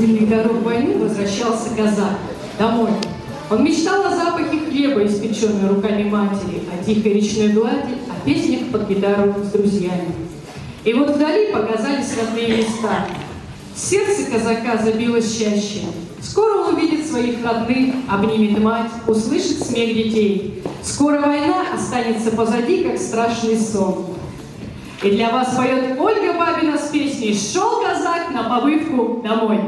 пыльных дорог войны возвращался казак домой. Он мечтал о запахе хлеба, испеченной руками матери, о тихой речной глади, о песнях под гитару с друзьями. И вот вдали показались родные места. Сердце казака забилось чаще. Скоро он увидит своих родных, обнимет мать, услышит смех детей. Скоро война останется позади, как страшный сон. И для вас поет Ольга Бабина с песней «Шел казак на побывку домой».